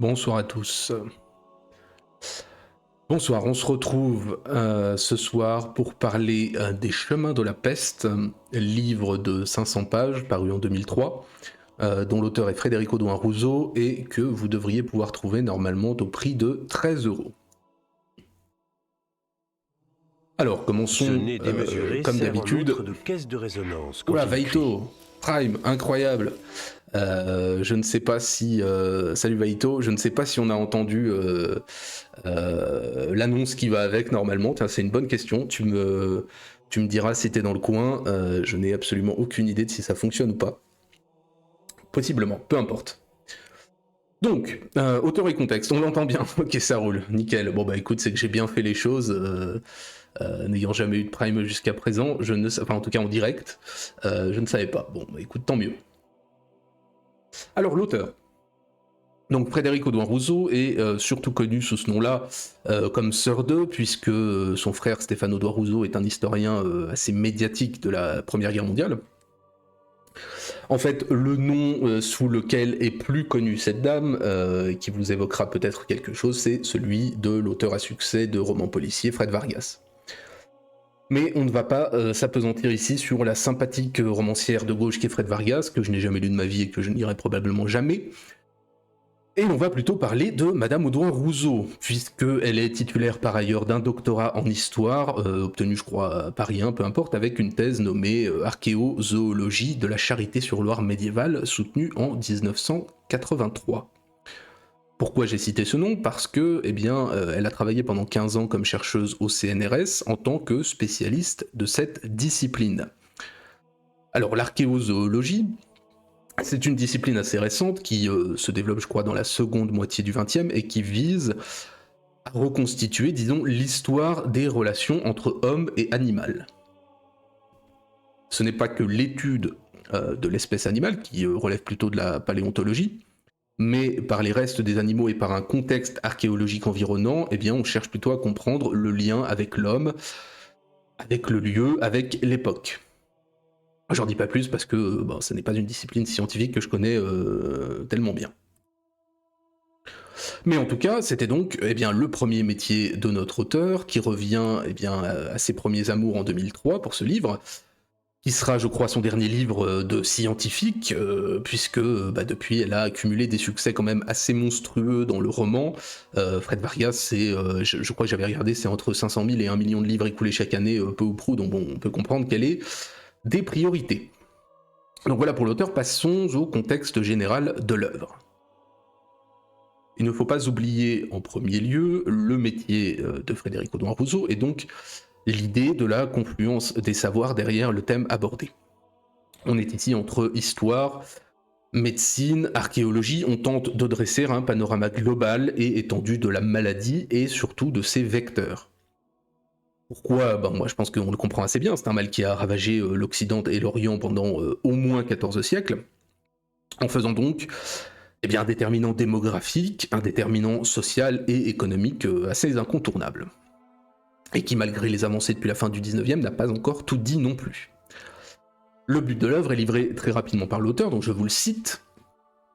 Bonsoir à tous. Bonsoir, on se retrouve ce soir pour parler des Chemins de la Peste, livre de 500 pages paru en 2003, dont l'auteur est Federico Douin-Rousseau et que vous devriez pouvoir trouver normalement au prix de 13 €. Alors, Ce commençons nez démesuré comme sert en d'habitude. outre de caisse de résonance quand Oula, il crie. Vaito, Prime, incroyable. Je ne sais pas si... salut Vaito, je ne sais pas si on a entendu l'annonce qui va avec normalement. Tiens, c'est une bonne question. Tu me diras si t'es dans le coin. Je n'ai absolument aucune idée de si ça fonctionne ou pas. Possiblement, peu importe. Donc, auteur et contexte, on l'entend bien. Ok, ça roule, nickel. Bon bah écoute, c'est que j'ai bien fait les choses. N'ayant jamais eu de Prime jusqu'à présent, je ne sais, enfin en tout cas en direct, je ne savais pas. Bon bah écoute, tant mieux. Alors l'auteur. Donc Federico Douin-Rousseau est surtout connu sous ce nom-là comme Sœur 2, puisque son frère Stefano Douin-Rousseau est un historien assez médiatique de la Première Guerre mondiale. En fait, le nom sous lequel est plus connue cette dame, qui vous évoquera peut-être quelque chose, c'est celui de l'auteur à succès de romans policiers Fred Vargas. Mais on ne va pas s'apesantir ici sur la sympathique romancière de gauche qui est Fred Vargas, que je n'ai jamais lu de ma vie et que je ne lirai probablement jamais. Et on va plutôt parler de Madame Audouin-Rousseau, puisqu'elle est titulaire par ailleurs d'un doctorat en histoire, obtenu je crois à Paris 1, peu importe, avec une thèse nommée Archéozoologie de la Charité-sur-Loire médiévale, soutenue en 1983. Pourquoi j'ai cité ce nom? Parce que, eh bien, elle a travaillé pendant 15 ans comme chercheuse au CNRS en tant que spécialiste de cette discipline. Alors l'archéozoologie, c'est une discipline assez récente qui se développe, je crois, dans la seconde moitié du XXe et qui vise à reconstituer, disons, l'histoire des relations entre homme et animal. Ce n'est pas que l'étude de l'espèce animale, qui relève plutôt de la paléontologie, mais par les restes des animaux et par un contexte archéologique environnant, eh bien, on cherche plutôt à comprendre le lien avec l'homme, avec le lieu, avec l'époque. J'en dis pas plus parce que bon, ce n'est pas une discipline scientifique que je connais tellement bien. Mais en tout cas, c'était donc eh bien, le premier métier de notre auteur qui revient eh bien, à ses premiers amours en 2003 pour ce livre, qui sera, je crois, son dernier livre de scientifique, puisque bah, depuis, elle a accumulé des succès quand même assez monstrueux dans le roman. Fred Vargas, c'est, je crois que j'avais regardé, c'est entre 500 000 et 1 million de livres écoulés chaque année, peu ou prou, donc bon, on peut comprendre quelle est des priorités. Donc voilà pour l'auteur, passons au contexte général de l'œuvre. Il ne faut pas oublier en premier lieu le métier de Federico Douin-Rousseau et donc l'idée de la confluence des savoirs derrière le thème abordé. On est ici entre histoire, médecine, archéologie, on tente de dresser un panorama global et étendu de la maladie et surtout de ses vecteurs. Pourquoi? Ben, moi je pense qu'on le comprend assez bien, c'est un mal qui a ravagé l'Occident et l'Orient pendant au moins 14 siècles, en faisant donc eh bien, un déterminant démographique, un déterminant social et économique assez incontournable. Et qui, malgré les avancées depuis la fin du 19e, n'a pas encore tout dit non plus. Le but de l'œuvre est livré très rapidement par l'auteur, donc je vous le cite.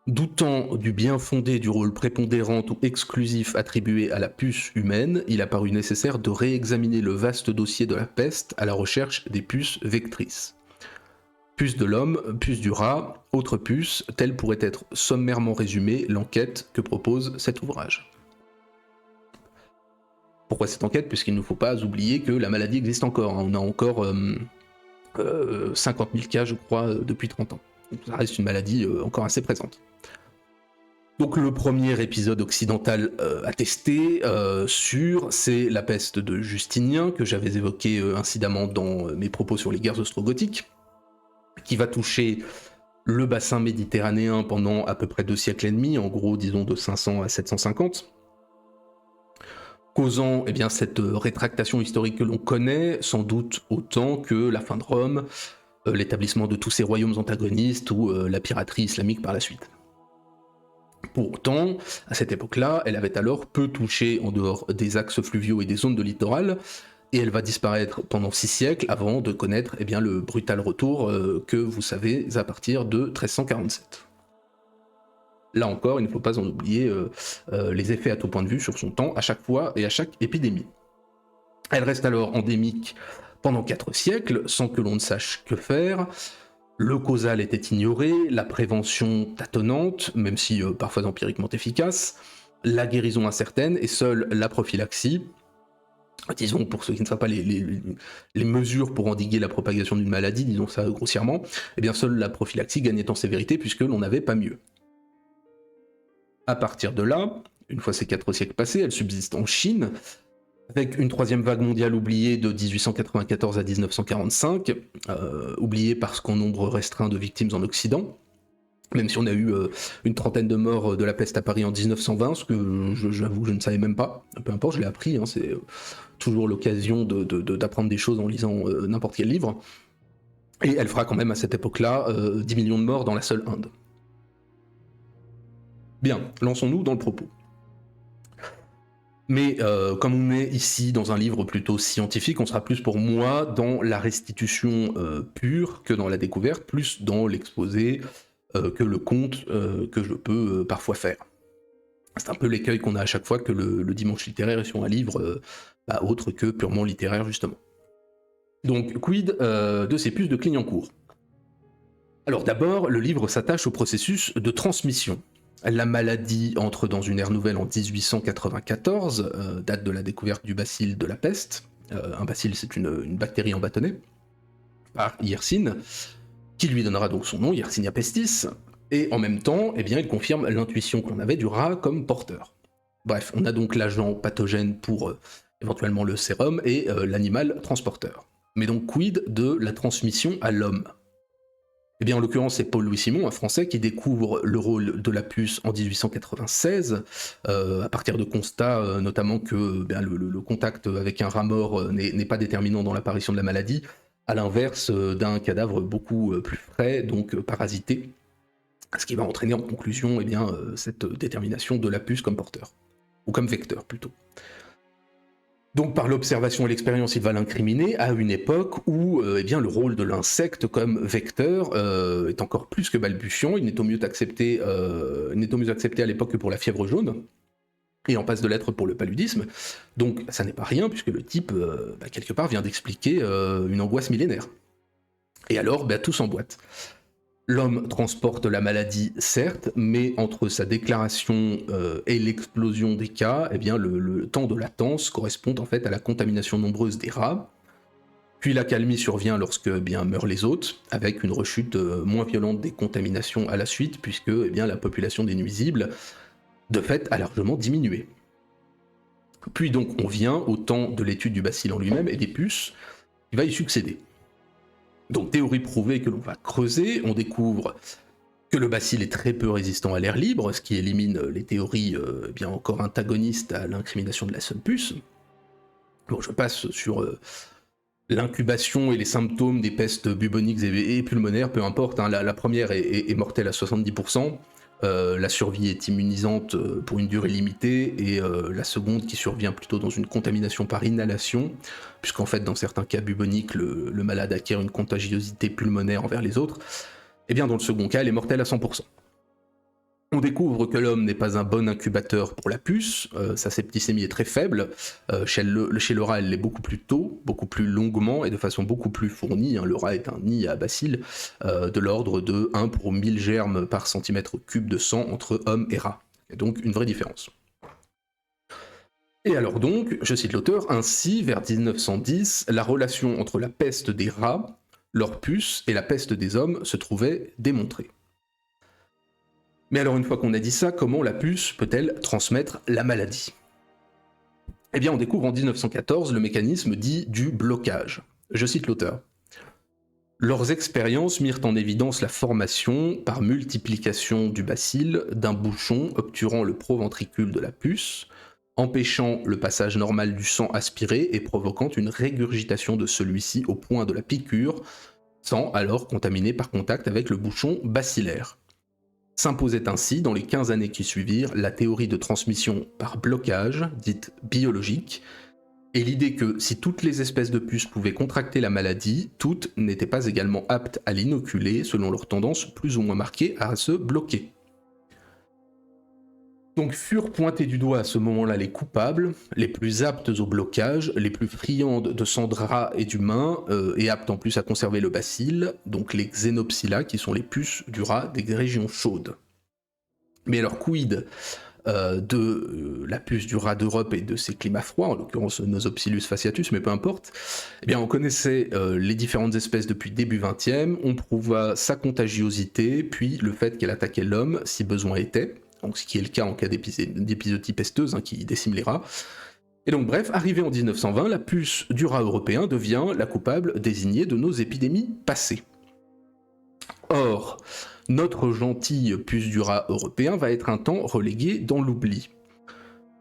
Doutant du bien fondé du rôle prépondérant ou exclusif attribué à la puce humaine, il a paru nécessaire de réexaminer le vaste dossier de la peste à la recherche des puces vectrices. Puce de l'homme, puce du rat, autre puce, telle pourrait être sommairement résumée l'enquête que propose cet ouvrage. Pourquoi cette enquête? Puisqu'il ne faut pas oublier que la maladie existe encore. On a encore 50 000 cas, je crois, depuis 30 ans. Donc ça reste une maladie encore assez présente. Donc le premier épisode occidental attesté sur, c'est la peste de Justinien, que j'avais évoqué incidemment dans mes propos sur les guerres ostrogothiques, qui va toucher le bassin méditerranéen pendant à peu près 2 siècles et demi, en gros disons de 500 à 750, causant eh bien, cette rétractation historique que l'on connaît, sans doute autant que la fin de Rome, l'établissement de tous ces royaumes antagonistes ou la piraterie islamique par la suite. Pour autant, à cette époque-là, elle avait alors peu touché en dehors des axes fluviaux et des zones de littoral, et elle va disparaître pendant 6 siècles avant de connaître eh bien, le brutal retour que vous savez à partir de 1347. Là encore, il ne faut pas en oublier les effets à tout point de vue sur son temps, à chaque fois et à chaque épidémie. Elle reste alors endémique pendant 4 siècles, sans que l'on ne sache que faire. Le causal était ignoré, la prévention tâtonnante, même si parfois empiriquement efficace, la guérison incertaine, et seule la prophylaxie, disons pour ceux qui ne savent pas les mesures pour endiguer la propagation d'une maladie, disons ça grossièrement, eh bien seule la prophylaxie gagnait en sévérité puisque l'on n'avait pas mieux. À partir de là, une fois ces 4 siècles passés, elle subsiste en Chine, avec une troisième vague mondiale oubliée de 1894 à 1945, oubliée parce qu'en nombre restreint de victimes en Occident, même si on a eu une trentaine de morts de la peste à Paris en 1920, ce que j'avoue je ne savais même pas, peu importe, je l'ai appris, hein, c'est toujours l'occasion d'apprendre des choses en lisant n'importe quel livre, et elle fera quand même à cette époque-là 10 millions de morts dans la seule Inde. Bien, lançons-nous dans le propos. Mais comme on est ici dans un livre plutôt scientifique, on sera plus pour moi dans la restitution pure que dans la découverte, plus dans l'exposé que le conte que je peux parfois faire. C'est un peu l'écueil qu'on a à chaque fois que le dimanche littéraire est sur un livre autre que purement littéraire justement. Donc quid de ces puces de Clignancourt ? Alors d'abord, le livre s'attache au processus de transmission. La maladie entre dans une ère nouvelle en 1894, date de la découverte du bacille de la peste. Un bacille, c'est une bactérie en bâtonnet, par Yersin, qui lui donnera donc son nom, Yersinia pestis, et en même temps, eh bien, il confirme l'intuition qu'on avait du rat comme porteur. Bref, on a donc l'agent pathogène pour éventuellement le sérum et l'animal transporteur. Mais donc quid de la transmission à l'homme ? Eh bien, en l'occurrence, c'est Paul Louis Simon, un Français, qui découvre le rôle de la puce en 1896, à partir de constats, notamment que le contact avec un rat mort n'est pas déterminant dans l'apparition de la maladie, à l'inverse d'un cadavre beaucoup plus frais, donc parasité, ce qui va entraîner en conclusion cette détermination de la puce comme porteur, ou comme vecteur plutôt. Donc par l'observation et l'expérience, il va l'incriminer à une époque où le rôle de l'insecte comme vecteur est encore plus que balbutiant. Il n'est au mieux accepté à l'époque que pour la fièvre jaune, et en passe de l'être pour le paludisme. Donc ça n'est pas rien, puisque le type, quelque part, vient d'expliquer une angoisse millénaire. Et alors, tout s'emboîte. L'homme transporte la maladie, certes, mais entre sa déclaration et l'explosion des cas, le temps de latence correspond en fait à la contamination nombreuse des rats. Puis l'accalmie survient lorsque meurent les hôtes, avec une rechute moins violente des contaminations à la suite, puisque la population des nuisibles, de fait, a largement diminué. Puis donc on vient au temps de l'étude du bacille en lui-même et des puces, qui va y succéder. Donc théorie prouvée que l'on va creuser, on découvre que le bacille est très peu résistant à l'air libre, ce qui élimine les théories encore antagonistes à l'incrimination de la seule puce. Bon, je passe sur l'incubation et les symptômes des pestes buboniques et pulmonaires, peu importe, hein, la première est mortelle à 70%, la survie est immunisante pour une durée limitée, et la seconde qui survient plutôt dans une contamination par inhalation, puisqu'en fait dans certains cas buboniques, le malade acquiert une contagiosité pulmonaire envers les autres, dans le second cas elle est mortelle à 100%. On découvre que l'homme n'est pas un bon incubateur pour la puce, sa septicémie est très faible, chez le rat elle l'est beaucoup plus tôt, beaucoup plus longuement et de façon beaucoup plus fournie, hein. Le rat est un nid à bacilles de l'ordre de 1 pour 1000 germes par centimètre cube de sang entre homme et rat. Il y a donc une vraie différence. Et alors donc, je cite l'auteur, ainsi vers 1910, la relation entre la peste des rats, leur puce et la peste des hommes se trouvait démontrée. Mais alors une fois qu'on a dit ça, comment la puce peut-elle transmettre la maladie ? On découvre en 1914 le mécanisme dit du blocage. Je cite l'auteur. Leurs expériences mirent en évidence la formation, par multiplication du bacille, d'un bouchon obturant le proventricule de la puce, empêchant le passage normal du sang aspiré et provoquant une régurgitation de celui-ci au point de la piqûre, sans alors contaminer par contact avec le bouchon bacillaire. S'imposait ainsi, dans les 15 années qui suivirent, la théorie de transmission par blocage, dite biologique, et l'idée que si toutes les espèces de puces pouvaient contracter la maladie, toutes n'étaient pas également aptes à l'inoculer selon leur tendance plus ou moins marquée à se bloquer. Donc furent pointés du doigt à ce moment-là les coupables, les plus aptes au blocage, les plus friandes de sang de rat et d'humain, et aptes en plus à conserver le bacille, donc les Xenopsila, qui sont les puces du rat des régions chaudes. Mais alors quid de la puce du rat d'Europe et de ses climats froids, en l'occurrence Nosopsilus fasciatus, mais peu importe, eh bien on connaissait les différentes espèces depuis début 20e, on prouva sa contagiosité, puis le fait qu'elle attaquait l'homme si besoin était, donc ce qui est le cas en cas d'épizootie pesteuse qui décime les rats. Et donc bref, arrivé en 1920, la puce du rat européen devient la coupable désignée de nos épidémies passées. Or, notre gentille puce du rat européen va être un temps reléguée dans l'oubli.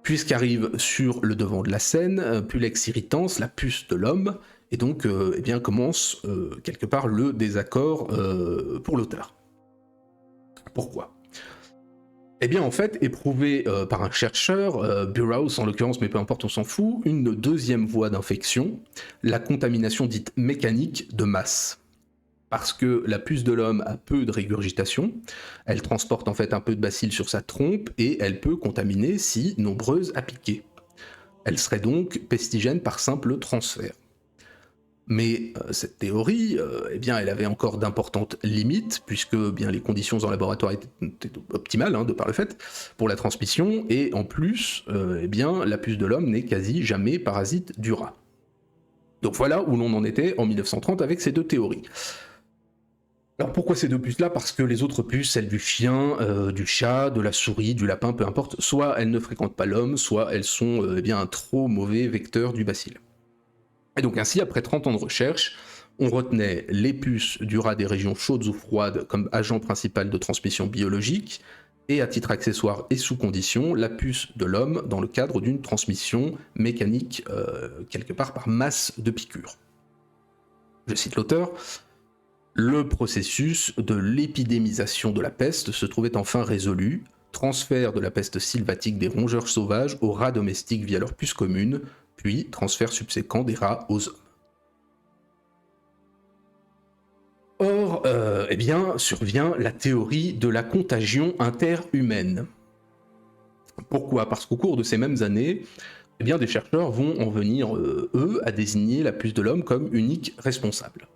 Puisqu'arrive sur le devant de la scène Pulex irritans, la puce de l'homme, et donc eh bien, commence quelque part le désaccord pour l'auteur. Pourquoi ? Eh bien en fait, éprouvé par un chercheur, Burroughs en l'occurrence, mais peu importe, on s'en fout, une deuxième voie d'infection, la contamination dite mécanique de masse. Parce que la puce de l'homme a peu de régurgitation, elle transporte en fait un peu de bacille sur sa trompe et elle peut contaminer si nombreuse à piquer. Elle serait donc pestigène par simple transfert. Mais cette théorie, eh bien, elle avait encore d'importantes limites, puisque bien, les conditions en laboratoire étaient optimales, de par le fait, pour la transmission, et en plus, eh bien, la puce de l'homme n'est quasi jamais parasite du rat. Donc voilà où l'on en était en 1930 avec ces deux théories. Alors pourquoi ces deux puces-là ? Parce que les autres puces, celles du chien, du chat, de la souris, du lapin, peu importe, soit elles ne fréquentent pas l'homme, soit elles sont eh bien, un trop mauvais vecteur du bacille. Et donc ainsi, après 30 ans de recherche, on retenait les puces du rat des régions chaudes ou froides comme agent principal de transmission biologique, et à titre accessoire et sous condition, la puce de l'homme dans le cadre d'une transmission mécanique, quelque part par masse de piqûres. Je cite l'auteur. Le processus de l'épidémisation de la peste se trouvait enfin résolu, transfert de la peste sylvatique des rongeurs sauvages aux rats domestiques via leur puce commune, puis transfert subséquent des rats aux hommes. Or, eh bien, survient la théorie de la contagion interhumaine. Pourquoi ? Parce qu'au cours de ces mêmes années, eh bien, des chercheurs vont en venir, eux, à désigner la puce de l'homme comme unique responsable.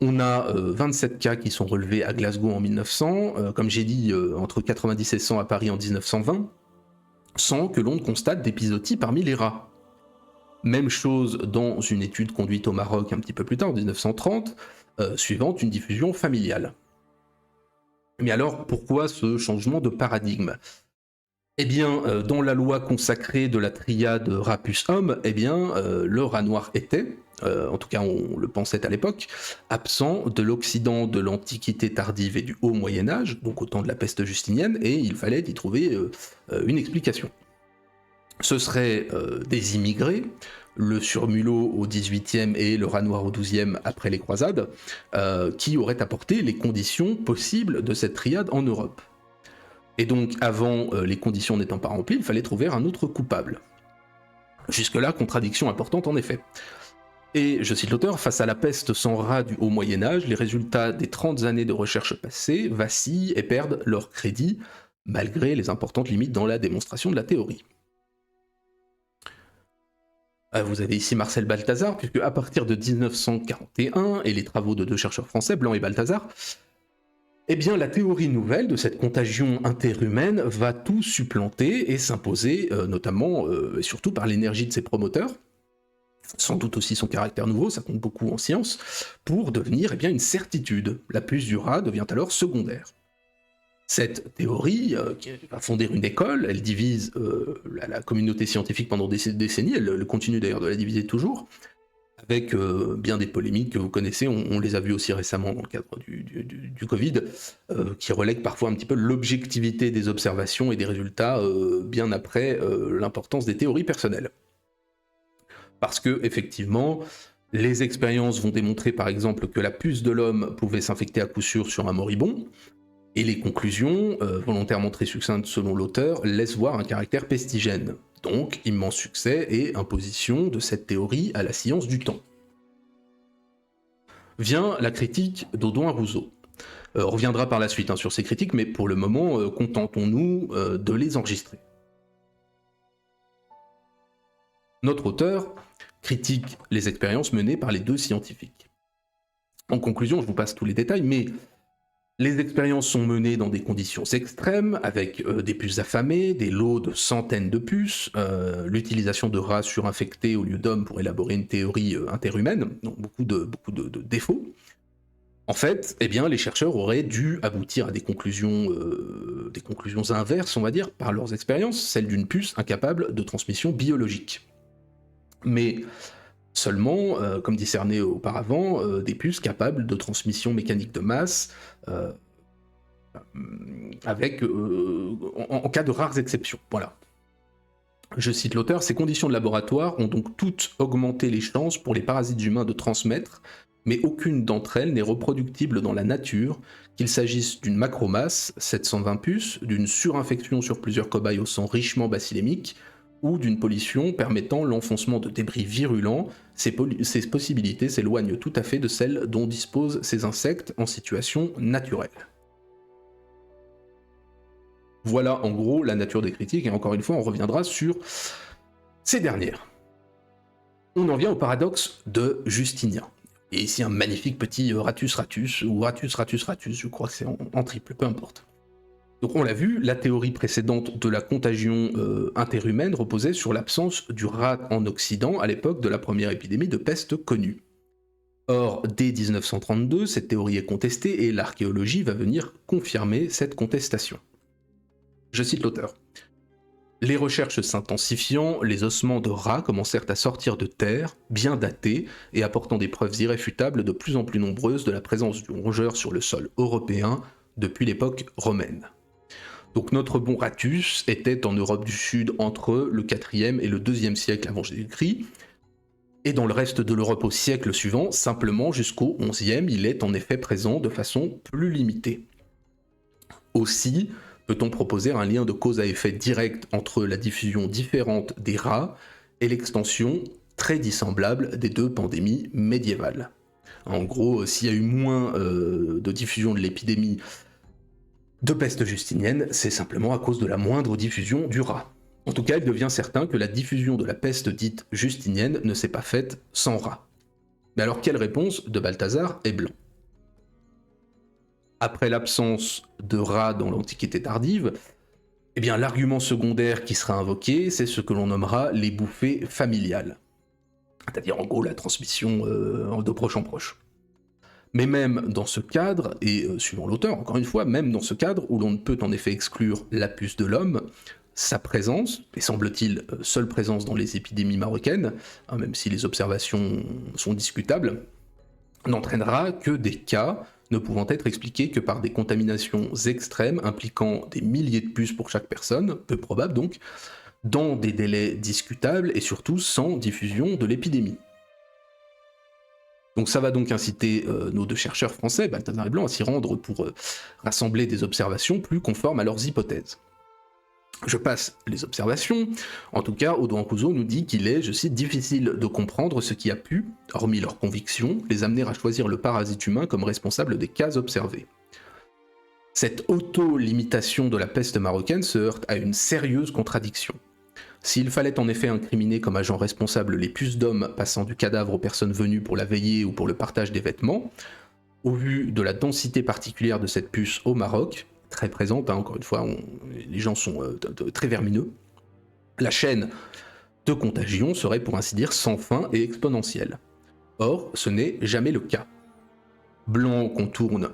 On a 27 cas qui sont relevés à Glasgow en 1900, comme j'ai dit, entre 90 et 100 à Paris en 1920, sans que l'on ne constate d'épizootie parmi les rats. Même chose dans une étude conduite au Maroc un petit peu plus tard, en 1930, suivant une diffusion familiale. Mais alors, pourquoi ce changement de paradigme ? Eh bien, dans la loi consacrée de la triade rat-puce-homme, eh bien, le rat noir était, en tout cas on le pensait à l'époque, absent de l'Occident de l'Antiquité tardive et du Haut Moyen-Âge, donc au temps de la peste justinienne, et il fallait y trouver une explication. Ce seraient des immigrés, le surmulot au XVIIIe et le rat noir au XIIe après les croisades, qui auraient apporté les conditions possibles de cette triade en Europe. Et donc, avant les conditions n'étant pas remplies, il fallait trouver un autre coupable. Jusque-là, contradiction importante en effet. Et, je cite l'auteur, face à la peste sans rat du Haut Moyen-Âge, les résultats des 30 années de recherche passées vacillent et perdent leur crédit, malgré les importantes limites dans la démonstration de la théorie. Vous avez ici Marcel Balthazar, puisque à partir de 1941, et les travaux de deux chercheurs français, Blanc et Balthazar, eh bien, la théorie nouvelle de cette contagion interhumaine va tout supplanter et s'imposer, notamment et surtout par l'énergie de ses promoteurs, sans doute aussi son caractère nouveau, ça compte beaucoup en science, pour devenir eh bien, une certitude. La puce du rat devient alors secondaire. Cette théorie, qui va fonder une école, elle divise la communauté scientifique pendant des décennies, elle continue d'ailleurs de la diviser toujours, avec bien des polémiques que vous connaissez, on les a vues aussi récemment dans le cadre du Covid, qui relèguent parfois un petit peu l'objectivité des observations et des résultats bien après l'importance des théories personnelles. Parce que, effectivement, les expériences vont démontrer par exemple que la puce de l'homme pouvait s'infecter à coup sûr sur un moribond, et les conclusions, volontairement très succinctes selon l'auteur, laissent voir un caractère pestigène. Donc, immense succès et imposition de cette théorie à la science du temps. Vient la critique d'Audouin Rousseau. On reviendra par la suite sur ces critiques, mais pour le moment, contentons-nous de les enregistrer. Notre auteur critique les expériences menées par les deux scientifiques. En conclusion, je vous passe tous les détails, mais les expériences sont menées dans des conditions extrêmes, avec des puces affamées, des lots de centaines de puces, l'utilisation de rats surinfectés au lieu d'hommes pour élaborer une théorie interhumaine, donc beaucoup de défauts. En fait, les chercheurs auraient dû aboutir à des conclusions inverses, on va dire, par leurs expériences, celles d'une puce incapable de transmission biologique. Mais seulement, comme discerné auparavant, des puces capables de transmission mécanique de masse, en cas de rares exceptions. Voilà. Je cite l'auteur, « Ces conditions de laboratoire ont donc toutes augmenté les chances pour les parasites humains de transmettre, mais aucune d'entre elles n'est reproductible dans la nature, qu'il s'agisse d'une macromasse, 720 puces, d'une surinfection sur plusieurs cobayes au sang richement bacillémique, ou d'une pollution permettant l'enfoncement de débris virulents, ces possibilités s'éloignent tout à fait de celles dont disposent ces insectes en situation naturelle. » Voilà en gros la nature des critiques, et encore une fois on reviendra sur ces dernières. On en vient au paradoxe de Justinien. Et ici un magnifique petit ratus ratus, ou ratus ratus ratus, je crois que c'est en triple, peu importe. Donc on l'a vu, la théorie précédente de la contagion interhumaine reposait sur l'absence du rat en Occident à l'époque de la première épidémie de peste connue. Or, dès 1932, cette théorie est contestée et l'archéologie va venir confirmer cette contestation. Je cite l'auteur. « Les recherches s'intensifiant, les ossements de rats commencèrent à sortir de terre, bien datés, et apportant des preuves irréfutables de plus en plus nombreuses de la présence du rongeur sur le sol européen depuis l'époque romaine. » Donc notre bon Ratus était en Europe du Sud entre le 4e et le 2e siècle avant Jésus-Christ, et dans le reste de l'Europe au siècle suivant, simplement jusqu'au 11e, il est en effet présent de façon plus limitée. Aussi, peut-on proposer un lien de cause à effet direct entre la diffusion différente des rats et l'extension très dissemblable des deux pandémies médiévales. En gros, s'il y a eu moins de diffusion de l'épidémie de peste justinienne, c'est simplement à cause de la moindre diffusion du rat. En tout cas, il devient certain que la diffusion de la peste dite justinienne ne s'est pas faite sans rat. Mais alors, quelle réponse de Balthazar et Blanc ? Après l'absence de rats dans l'Antiquité tardive, l'argument secondaire qui sera invoqué, c'est ce que l'on nommera les bouffées familiales. C'est-à-dire en gros la transmission de proche en proche. Mais même dans ce cadre, et suivant l'auteur, encore une fois, même dans ce cadre où l'on ne peut en effet exclure la puce de l'homme, sa présence, et semble-t-il seule présence dans les épidémies marocaines, même si les observations sont discutables, n'entraînera que des cas ne pouvant être expliqués que par des contaminations extrêmes impliquant des milliers de puces pour chaque personne, peu probable donc, dans des délais discutables et surtout sans diffusion de l'épidémie. Donc ça va donc inciter nos deux chercheurs français, Balthazar et Blanc, à s'y rendre pour rassembler des observations plus conformes à leurs hypothèses. Je passe les observations. En tout cas, Audouin-Couzot nous dit qu'il est, je cite, difficile de comprendre ce qui a pu, hormis leurs convictions, les amener à choisir le parasite humain comme responsable des cas observés. Cette auto-limitation de la peste marocaine se heurte à une sérieuse contradiction. S'il fallait en effet incriminer comme agent responsable les puces d'hommes passant du cadavre aux personnes venues pour la veillée ou pour le partage des vêtements, au vu de la densité particulière de cette puce au Maroc, très présente, encore une fois, les gens sont très vermineux, la chaîne de contagion serait pour ainsi dire sans fin et exponentielle. Or, ce n'est jamais le cas. Blanc contourne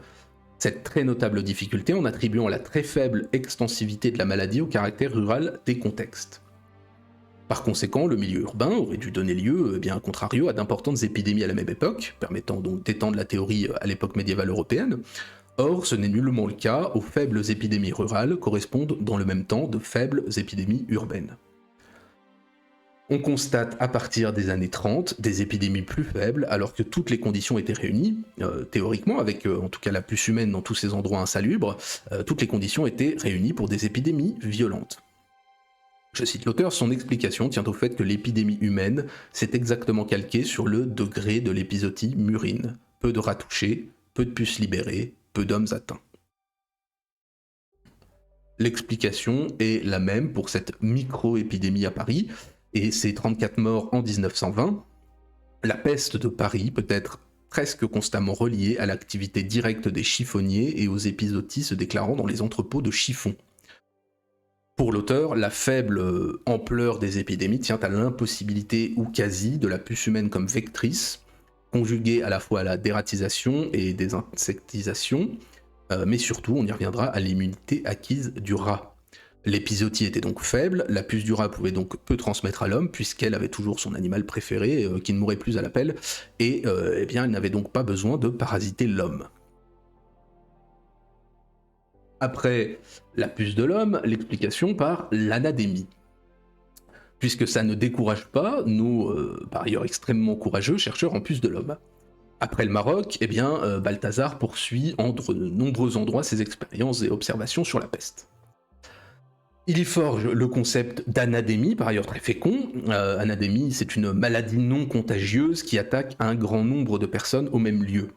cette très notable difficulté en attribuant la très faible extensivité de la maladie au caractère rural des contextes. Par conséquent, le milieu urbain aurait dû donner lieu, a contrario, à d'importantes épidémies à la même époque, permettant donc d'étendre la théorie à l'époque médiévale européenne. Or, ce n'est nullement le cas, aux faibles épidémies rurales correspondent dans le même temps de faibles épidémies urbaines. On constate à partir des années 30 des épidémies plus faibles, alors que toutes les conditions étaient réunies, théoriquement, avec en tout cas la puce humaine dans tous ces endroits insalubres, toutes les conditions étaient réunies pour des épidémies violentes. Je cite l'auteur, son explication tient au fait que l'épidémie humaine s'est exactement calquée sur le degré de l'épizootie murine. Peu de rats touchés, peu de puces libérées, peu peu d'hommes atteints. L'explication est la même pour cette micro-épidémie à Paris, et ces 34 morts en 1920. La peste de Paris peut être presque constamment reliée à l'activité directe des chiffonniers et aux épizooties se déclarant dans les entrepôts de chiffons. Pour l'auteur, la faible ampleur des épidémies tient à l'impossibilité ou quasi de la puce humaine comme vectrice, conjuguée à la fois à la dératisation et désinsectisation, mais surtout, on y reviendra, à l'immunité acquise du rat. L'épizootie était donc faible, la puce du rat pouvait donc peu transmettre à l'homme, puisqu'elle avait toujours son animal préféré, qui ne mourait plus à l'appel, et eh bien, elle n'avait donc pas besoin de parasiter l'homme. Après la puce de l'homme, l'explication par l'anadémie. Puisque ça ne décourage pas nos, par ailleurs extrêmement courageux, chercheurs en puce de l'homme. Après le Maroc, eh bien, Balthazar poursuit en de nombreux endroits ses expériences et observations sur la peste. Il y forge le concept d'anadémie, par ailleurs très fécond. Anadémie, c'est une maladie non contagieuse qui attaque un grand nombre de personnes au même lieu.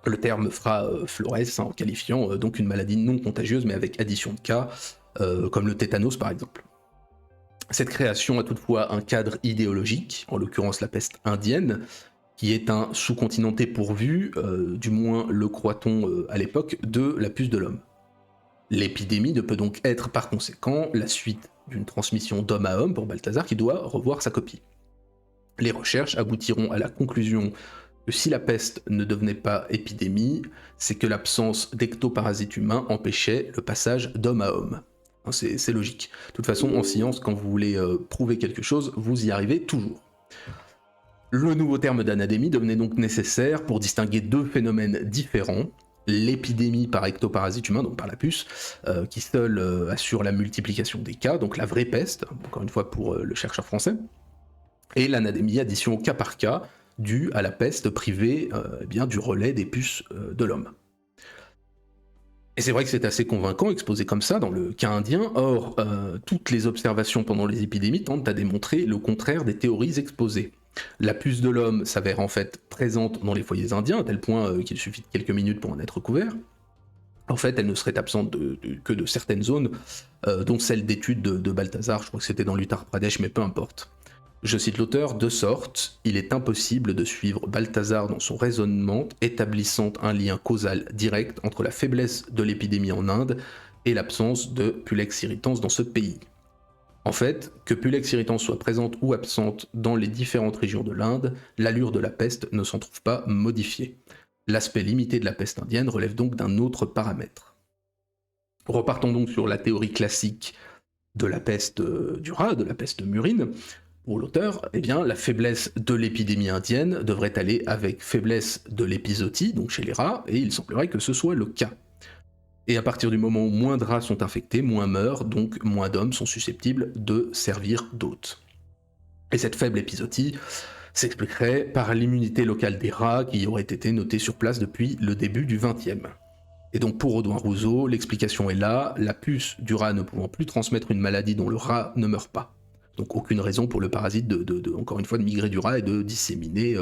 Le terme fera florès en qualifiant donc une maladie non contagieuse, mais avec addition de cas, comme le tétanos par exemple. Cette création a toutefois un cadre idéologique, en l'occurrence la peste indienne, qui est un sous-continent dépourvu, du moins le croit-on à l'époque, de la puce de l'homme. L'épidémie ne peut donc être par conséquent la suite d'une transmission d'homme à homme pour Balthazar qui doit revoir sa copie. Les recherches aboutiront à la conclusion que si la peste ne devenait pas épidémie, c'est que l'absence d'ectoparasites humains empêchait le passage d'homme à homme. C'est logique. De toute façon, en science, quand vous voulez prouver quelque chose, vous y arrivez toujours. Le nouveau terme d'anadémie devenait donc nécessaire pour distinguer deux phénomènes différents. L'épidémie par ectoparasite humain, donc par la puce, qui seule assure la multiplication des cas, donc la vraie peste, encore une fois pour le chercheur français, et l'anadémie, addition au cas par cas, due à la peste privée eh bien, du relais des puces de l'homme. Et c'est vrai que c'est assez convaincant, exposé comme ça dans le cas indien. Or, toutes les observations pendant les épidémies tentent à démontrer le contraire des théories exposées. La puce de l'homme s'avère en fait présente dans les foyers indiens, à tel point qu'il suffit de quelques minutes pour en être couvert. En fait, elle ne serait absente que de certaines zones, dont celle d'étude de Balthazar, je crois que c'était dans l'Uttar Pradesh, mais peu importe. Je cite l'auteur, de sorte, il est impossible de suivre Balthazar dans son raisonnement, établissant un lien causal direct entre la faiblesse de l'épidémie en Inde et l'absence de Pulex irritans dans ce pays. En fait, que Pulex irritans soit présente ou absente dans les différentes régions de l'Inde, l'allure de la peste ne s'en trouve pas modifiée. L'aspect limité de la peste indienne relève donc d'un autre paramètre. Repartons donc sur la théorie classique de la peste du rat, de la peste murine. Pour l'auteur, eh bien, la faiblesse de l'épidémie indienne devrait aller avec faiblesse de l'épizootie, donc chez les rats, et il semblerait que ce soit le cas. Et à partir du moment où moins de rats sont infectés, moins meurent, donc moins d'hommes sont susceptibles de servir d'hôtes. Et cette faible épizootie s'expliquerait par l'immunité locale des rats qui aurait été notée sur place depuis le début du XXe. Et donc pour Audouin Rousseau, l'explication est là, la puce du rat ne pouvant plus transmettre une maladie dont le rat ne meurt pas. Donc aucune raison pour le parasite encore une fois, de migrer du rat et de disséminer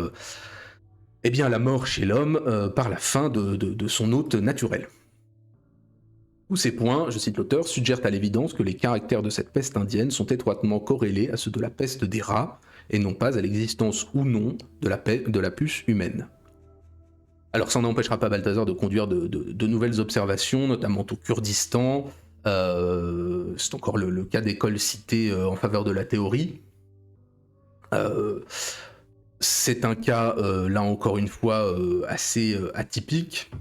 eh bien, la mort chez l'homme par la fin de son hôte naturel. Tous ces points, je cite l'auteur, suggèrent à l'évidence que les caractères de cette peste indienne sont étroitement corrélés à ceux de la peste des rats, et non pas à l'existence ou non de la puce humaine. Alors ça n'empêchera pas Balthazar de conduire de nouvelles observations, notamment au Kurdistan. C'est encore le cas d'école cité en faveur de la théorie. C'est un cas, là encore une fois, assez atypique,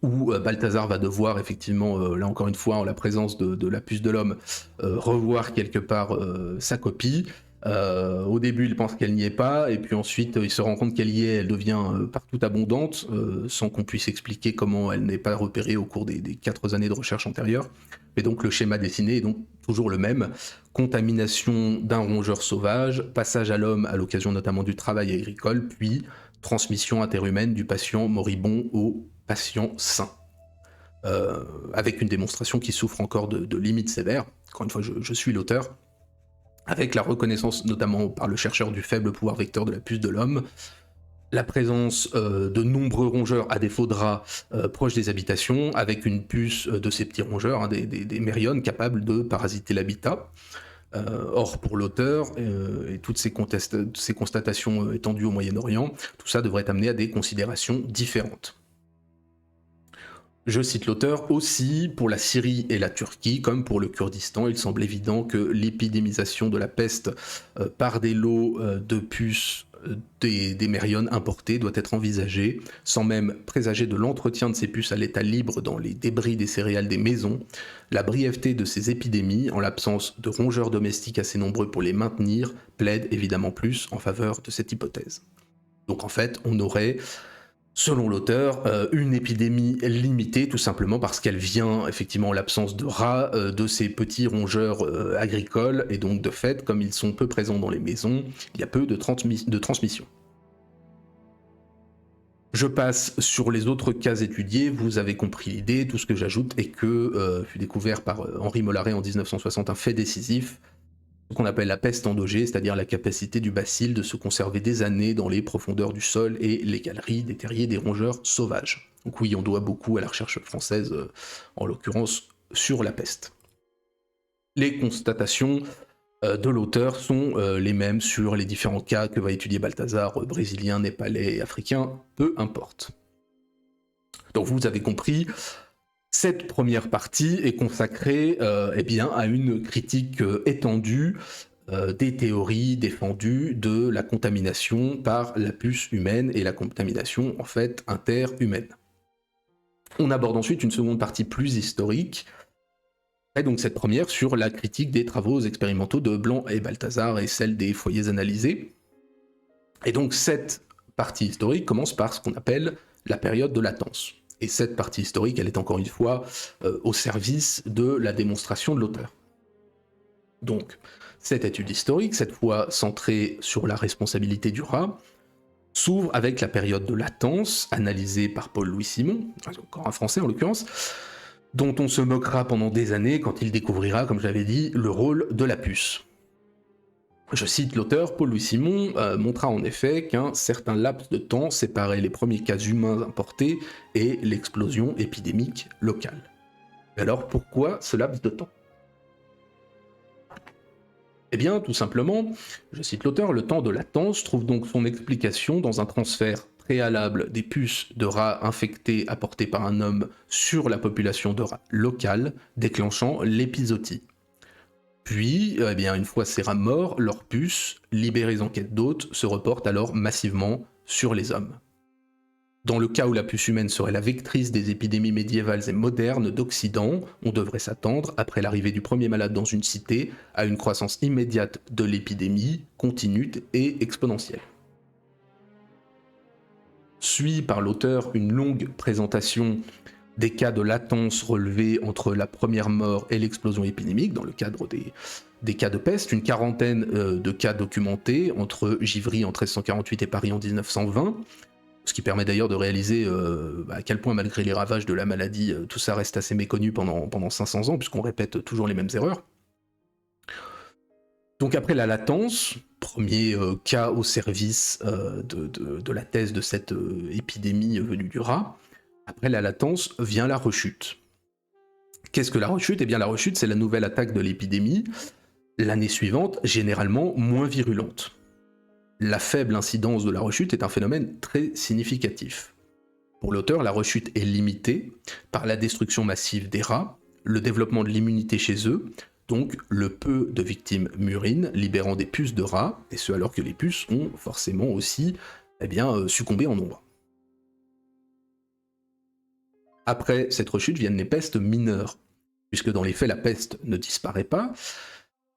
où Balthazar va devoir effectivement, là encore une fois, en la présence de la puce de l'homme, revoir quelque part sa copie. Au début, il pense qu'elle n'y est pas, et puis ensuite, il se rend compte qu'elle y est, elle devient partout abondante, sans qu'on puisse expliquer comment elle n'est pas repérée au cours des 4 années de recherche antérieures. Mais donc le schéma dessiné est donc toujours le même. Contamination d'un rongeur sauvage, passage à l'homme à l'occasion notamment du travail agricole, puis transmission interhumaine du patient moribond au patient sain. Avec une démonstration qui souffre encore de limites sévères. Encore une fois, je suis l'auteur. Avec la reconnaissance notamment par le chercheur du faible pouvoir vecteur de la puce de l'homme, la présence de nombreux rongeurs à défaut de rats proches des habitations, avec une puce de ces petits rongeurs, hein, des mériones capables de parasiter l'habitat. Or, pour l'auteur, et toutes ces constatations étendues au Moyen-Orient, tout ça devrait amener à des considérations différentes. Je cite l'auteur, aussi pour la Syrie et la Turquie, comme pour le Kurdistan, il semble évident que l'épidémisation de la peste par des lots de puces des mériones importées doit être envisagée, sans même présager de l'entretien de ces puces à l'état libre dans les débris des céréales des maisons. La brièveté de ces épidémies, en l'absence de rongeurs domestiques assez nombreux pour les maintenir, plaide évidemment plus en faveur de cette hypothèse. Donc en fait, on aurait, selon l'auteur, une épidémie limitée, tout simplement parce qu'elle vient, effectivement, en l'absence de rats, de ces petits rongeurs agricoles, et donc de fait, comme ils sont peu présents dans les maisons, il y a peu de transmission. Je passe sur les autres cas étudiés, vous avez compris l'idée, tout ce que j'ajoute est que fut découvert par Henri Mollaret en 1960 un fait décisif, ce qu'on appelle la peste endogée, c'est-à-dire la capacité du bacille de se conserver des années dans les profondeurs du sol et les galeries des terriers des rongeurs sauvages. Donc oui, on doit beaucoup à la recherche française, en l'occurrence sur la peste. Les constatations de l'auteur sont les mêmes sur les différents cas que va étudier Balthazar, brésilien, népalais et africain, peu importe. Donc vous avez compris, cette première partie est consacrée eh bien, à une critique étendue des théories défendues de la contamination par la puce humaine et la contamination en fait interhumaine. On aborde ensuite une seconde partie plus historique, et donc cette première sur la critique des travaux expérimentaux de Blanc et Balthazar et celle des foyers analysés. Et donc cette partie historique commence par ce qu'on appelle la période de latence. Et cette partie historique, elle est encore une fois au service de la démonstration de l'auteur. Donc, cette étude historique, cette fois centrée sur la responsabilité du rat, s'ouvre avec la période de latence, analysée par Paul-Louis Simon, encore un Français en l'occurrence, dont on se moquera pendant des années quand il découvrira, comme j'avais dit, le rôle de la puce. Je cite l'auteur, Paul-Louis Simon montra en effet qu'un certain laps de temps séparait les premiers cas humains importés et l'explosion épidémique locale. Et alors pourquoi ce laps de temps ? Eh bien, tout simplement, je cite l'auteur, le temps de latence trouve donc son explication dans un transfert préalable des puces de rats infectés apportées par un homme sur la population de rats locale, déclenchant l'épizootie. Puis, eh bien, une fois ces rats morts, leurs puces, libérées en quête d'hôtes, se reportent alors massivement sur les hommes. Dans le cas où la puce humaine serait la vectrice des épidémies médiévales et modernes d'Occident, on devrait s'attendre, après l'arrivée du premier malade dans une cité, à une croissance immédiate de l'épidémie, continue et exponentielle. Suit par l'auteur une longue présentation des cas de latence relevés entre la première mort et l'explosion épidémique, dans le cadre des cas de peste, une quarantaine de cas documentés entre Givry en 1348 et Paris en 1920, ce qui permet d'ailleurs de réaliser à quel point, malgré les ravages de la maladie, tout ça reste assez méconnu pendant 500 ans, puisqu'on répète toujours les mêmes erreurs. Donc après la latence, premier cas au service de la thèse de cette épidémie venue du rat, après la latence vient la rechute. Qu'est-ce que la rechute ? Eh bien la rechute, c'est la nouvelle attaque de l'épidémie, l'année suivante, généralement moins virulente. La faible incidence de la rechute est un phénomène très significatif. Pour l'auteur, la rechute est limitée par la destruction massive des rats, le développement de l'immunité chez eux, donc le peu de victimes murines libérant des puces de rats, et ce alors que les puces ont forcément aussi succombé en nombre. Après cette rechute viennent les pestes mineures, puisque dans les faits la peste ne disparaît pas,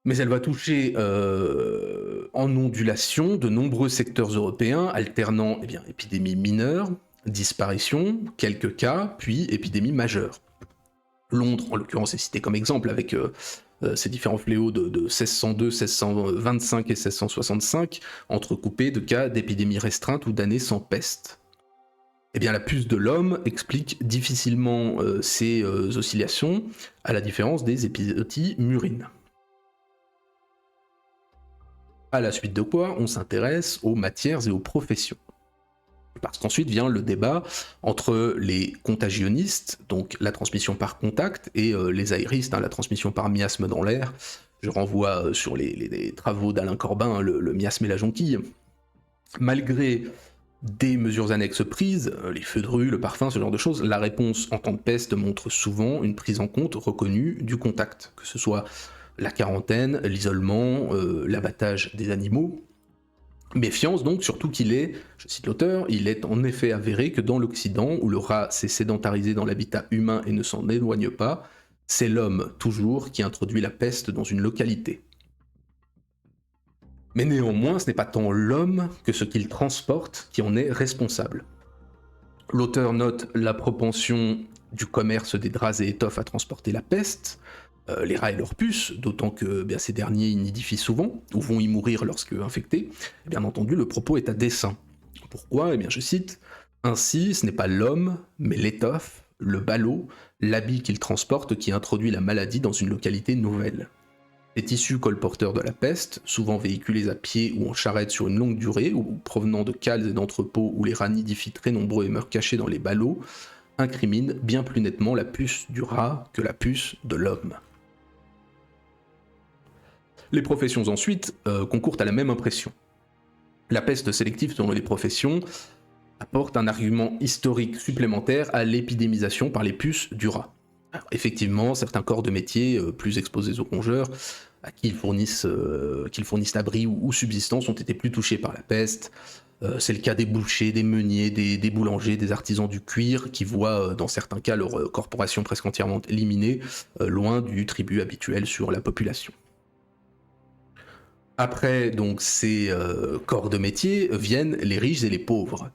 mais elle va toucher en ondulation de nombreux secteurs européens, alternant épidémie mineure, disparition, quelques cas, puis épidémie majeure. Londres, en l'occurrence, est cité comme exemple avec ces différents fléaux de 1602, 1625 et 1665, entrecoupés de cas d'épidémies restreintes ou d'années sans peste. Eh bien, la puce de l'homme explique difficilement ces oscillations, à la différence des épizooties murines. À la suite de quoi, on s'intéresse aux matières et aux professions. Parce qu'ensuite vient le débat entre les contagionnistes, donc la transmission par contact, et les aéristes, la transmission par miasme dans l'air. Je renvoie sur les travaux d'Alain Corbin, le miasme et la jonquille. Malgré des mesures annexes prises, les feux de rue, le parfum, ce genre de choses, la réponse en temps de peste montre souvent une prise en compte reconnue du contact, que ce soit la quarantaine, l'isolement, l'abattage des animaux. Méfiance donc, surtout qu'il est, je cite l'auteur, il est en effet avéré que dans l'Occident, où le rat s'est sédentarisé dans l'habitat humain et ne s'en éloigne pas, c'est l'homme, toujours, qui introduit la peste dans une localité. Mais néanmoins, ce n'est pas tant l'homme que ce qu'il transporte qui en est responsable. L'auteur note la propension du commerce des draps et étoffes à transporter la peste, les rats et leurs puces, d'autant que ces derniers y nidifient souvent, ou vont y mourir lorsque infectés. Et bien entendu, le propos est à dessein. Pourquoi ? Je cite « Ainsi, ce n'est pas l'homme, mais l'étoffe, le ballot, l'habit qu'il transporte qui introduit la maladie dans une localité nouvelle. Les tissus colporteurs de la peste, souvent véhiculés à pied ou en charrette sur une longue durée, ou provenant de cales et d'entrepôts où les rats nidifient très nombreux et meurent cachés dans les ballots, incriminent bien plus nettement la puce du rat que la puce de l'homme. » Les professions ensuite concourent à la même impression. La peste sélective selon les professions apporte un argument historique supplémentaire à l'épidémisation par les puces du rat. Alors, effectivement, certains corps de métier plus exposés aux rongeurs, à qui ils fournissent abri ou subsistance, ont été plus touchés par la peste. C'est le cas des bouchers, des meuniers, des boulangers, des artisans du cuir, qui voient dans certains cas leur corporation presque entièrement éliminée, loin du tribut habituel sur la population. Après donc ces corps de métier viennent les riches et les pauvres.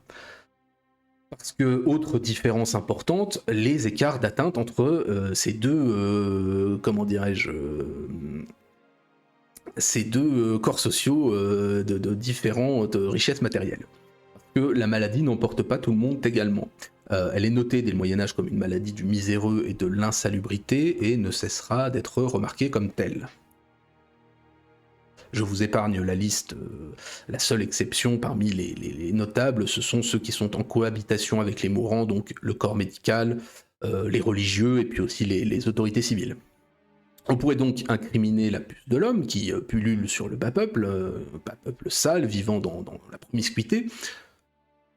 Parce que, autre différence importante, les écarts d'atteinte entre ces deux, ces deux corps sociaux de différentes richesses matérielles. Parce que la maladie n'emporte pas tout le monde également. Elle est notée dès le Moyen-Âge comme une maladie du miséreux et de l'insalubrité et ne cessera d'être remarquée comme telle. Je vous épargne la liste, la seule exception parmi les notables, ce sont ceux qui sont en cohabitation avec les mourants, donc le corps médical, les religieux et puis aussi les autorités civiles. On pourrait donc incriminer la puce de l'homme qui pullule sur le bas peuple sale, vivant dans la promiscuité,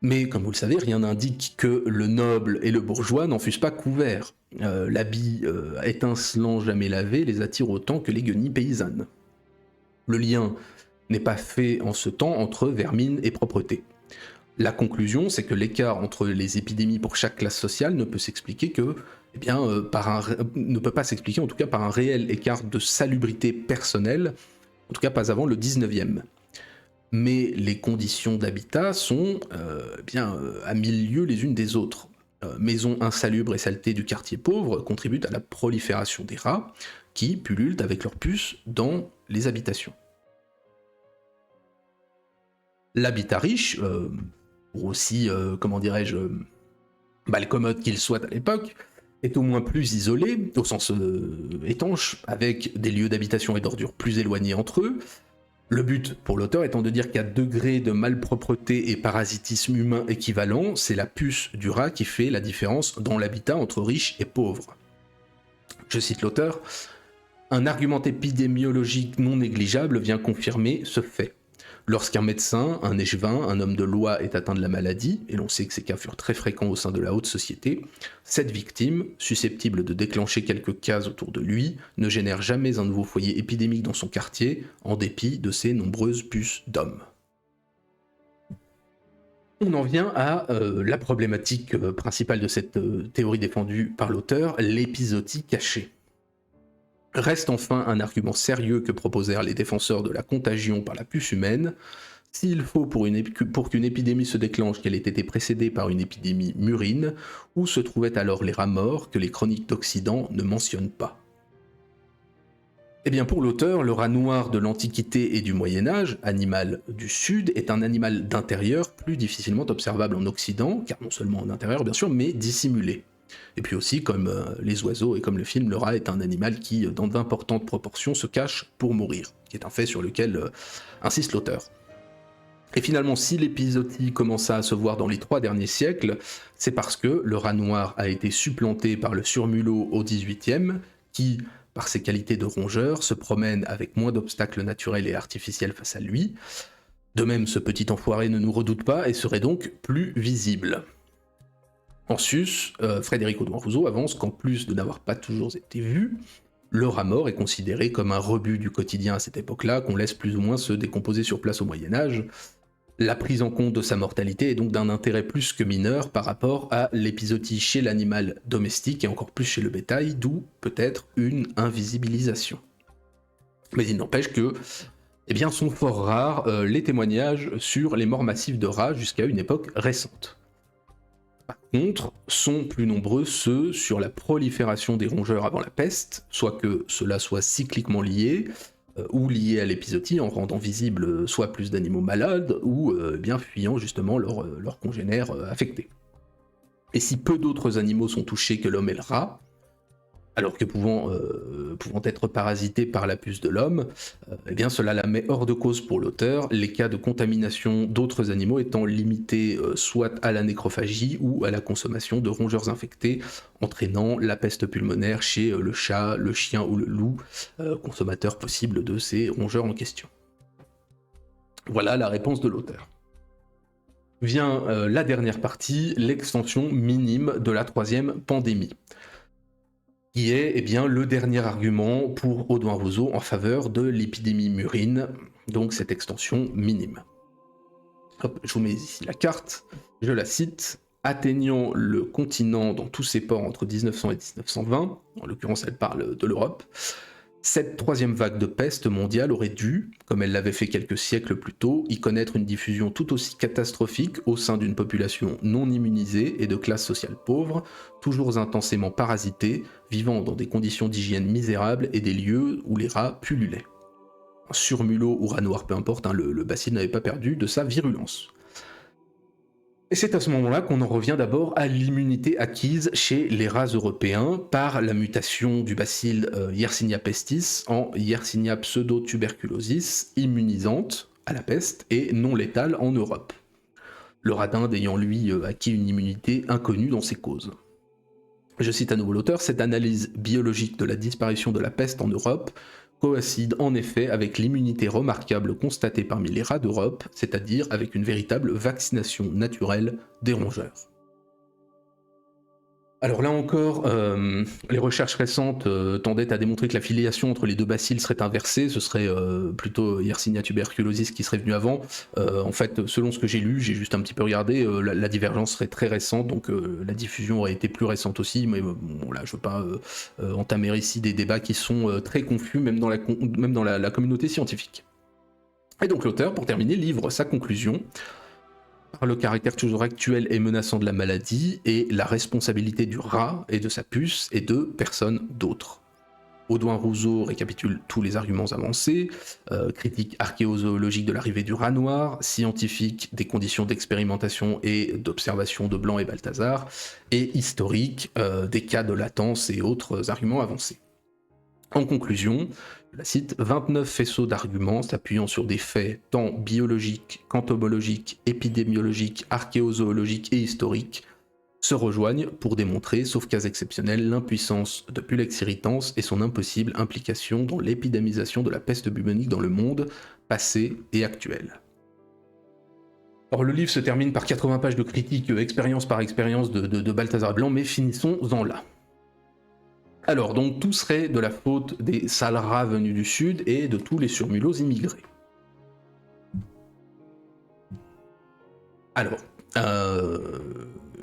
mais comme vous le savez, rien n'indique que le noble et le bourgeois n'en fussent pas couverts. L'habit étincelant jamais lavé les attire autant que les guenilles paysannes. Le lien n'est pas fait en ce temps entre vermine et propreté. La conclusion, c'est que l'écart entre les épidémies pour chaque classe sociale ne peut s'expliquer que, ne peut pas s'expliquer en tout cas par un réel écart de salubrité personnelle, en tout cas pas avant le 19e. Mais les conditions d'habitat sont à 1000 lieues les unes des autres. Maisons insalubres et saletés du quartier pauvre contribuent à la prolifération des rats qui pullulent avec leurs puces dans les habitations. L'habitat riche, pour aussi, malcommode qu'il soit à l'époque, est au moins plus isolé, au sens étanche, avec des lieux d'habitation et d'ordures plus éloignés entre eux. Le but pour l'auteur étant de dire qu'à degré de malpropreté et parasitisme humain équivalent, c'est la puce du rat qui fait la différence dans l'habitat entre riches et pauvres. Je cite l'auteur, « Un argument épidémiologique non négligeable vient confirmer ce fait. Lorsqu'un médecin, un échevin, un homme de loi est atteint de la maladie, et l'on sait que ces cas furent très fréquents au sein de la haute société, cette victime, susceptible de déclencher quelques cas autour de lui, ne génère jamais un nouveau foyer épidémique dans son quartier, en dépit de ses nombreuses puces d'hommes. » On en vient à la problématique principale de cette théorie défendue par l'auteur, l'épizootie cachée. Reste enfin un argument sérieux que proposèrent les défenseurs de la contagion par la puce humaine. S'il faut pour qu'une épidémie se déclenche qu'elle ait été précédée par une épidémie murine, où se trouvaient alors les rats morts que les chroniques d'Occident ne mentionnent pas ? Eh bien pour l'auteur, le rat noir de l'Antiquité et du Moyen-Âge, animal du Sud, est un animal d'intérieur plus difficilement observable en Occident, car non seulement en intérieur bien sûr, mais dissimulé. Et puis aussi, comme les oiseaux et comme le film, le rat est un animal qui, dans d'importantes proportions, se cache pour mourir, qui est un fait sur lequel insiste l'auteur. Et finalement, si l'épizootie commença à se voir dans les 3 derniers siècles, c'est parce que le rat noir a été supplanté par le surmulot au XVIIIe, qui, par ses qualités de rongeur, se promène avec moins d'obstacles naturels et artificiels face à lui. De même, ce petit enfoiré ne nous redoute pas et serait donc plus visible. En sus, Frédéric Audouin-Rousseau avance qu'en plus de n'avoir pas toujours été vu, le rat mort est considéré comme un rebut du quotidien à cette époque-là, qu'on laisse plus ou moins se décomposer sur place au Moyen-Âge. La prise en compte de sa mortalité est donc d'un intérêt plus que mineur par rapport à l'épizootie chez l'animal domestique et encore plus chez le bétail, d'où peut-être une invisibilisation. Mais il n'empêche que, sont fort rares les témoignages sur les morts massives de rats jusqu'à une époque récente. Par contre, sont plus nombreux ceux sur la prolifération des rongeurs avant la peste, soit que cela soit cycliquement lié, ou liés à l'épizootie en rendant visible soit plus d'animaux malades ou bien fuyant justement leurs congénères affectés. Et si peu d'autres animaux sont touchés que l'homme et le rat, alors que pouvant être parasités par la puce de l'homme, cela la met hors de cause pour l'auteur, les cas de contamination d'autres animaux étant limités soit à la nécrophagie ou à la consommation de rongeurs infectés, entraînant la peste pulmonaire chez le chat, le chien ou le loup, consommateurs possibles de ces rongeurs en question. Voilà la réponse de l'auteur. Vient la dernière partie, l'extension minime de la 3e pandémie, qui est le dernier argument pour Audouin-Rousseau en faveur de l'épidémie murine, donc cette extension minime. Hop, je vous mets ici la carte, je la cite. Atteignant le continent dans tous ses ports entre 1900 et 1920, en l'occurrence elle parle de l'Europe, cette 3e vague de peste mondiale aurait dû, comme elle l'avait fait quelques siècles plus tôt, y connaître une diffusion tout aussi catastrophique au sein d'une population non immunisée et de classe sociale pauvre, toujours intensément parasitée, vivant dans des conditions d'hygiène misérables et des lieux où les rats pullulaient. Surmulot ou rat noir, peu importe, le bacille n'avait pas perdu de sa virulence. Et c'est à ce moment-là qu'on en revient d'abord à l'immunité acquise chez les rats européens par la mutation du bacille Yersinia pestis en Yersinia pseudotuberculosis, immunisante à la peste et non létale en Europe. Le rat d'Inde ayant lui acquis une immunité inconnue dans ses causes. Je cite à nouveau l'auteur, cette analyse biologique de la disparition de la peste en Europe coïncide en effet avec l'immunité remarquable constatée parmi les rats d'Europe, c'est-à-dire avec une véritable vaccination naturelle des rongeurs. Alors là encore, les recherches récentes tendaient à démontrer que la filiation entre les deux bacilles serait inversée, ce serait plutôt Yersinia tuberculosis qui serait venu avant. En fait, selon ce que j'ai lu, j'ai juste un petit peu regardé, la divergence serait très récente, donc la diffusion aurait été plus récente aussi, mais bon là je veux pas entamer ici des débats qui sont très confus, même dans la communauté scientifique. Et donc l'auteur, pour terminer, livre sa conclusion par le caractère toujours actuel et menaçant de la maladie et la responsabilité du rat et de sa puce et de personne d'autre. Audouin-Rousseau récapitule tous les arguments avancés, critique archéozoologique de l'arrivée du rat noir, scientifique des conditions d'expérimentation et d'observation de Blanc et Balthazar, et historique des cas de latence et autres arguments avancés. En conclusion, je la cite, 29 faisceaux d'arguments s'appuyant sur des faits tant biologiques qu'entomologiques, épidémiologiques, archéozoologiques et historiques se rejoignent pour démontrer, sauf cas exceptionnels, l'impuissance de Pulex irritans et son impossible implication dans l'épidémisation de la peste bubonique dans le monde passé et actuel. Alors le livre se termine par 80 pages de critiques expérience par expérience de Balthazar Blanc, mais finissons-en là. Alors, donc tout serait de la faute des sales rats venus du sud et de tous les surmulots immigrés. Alors,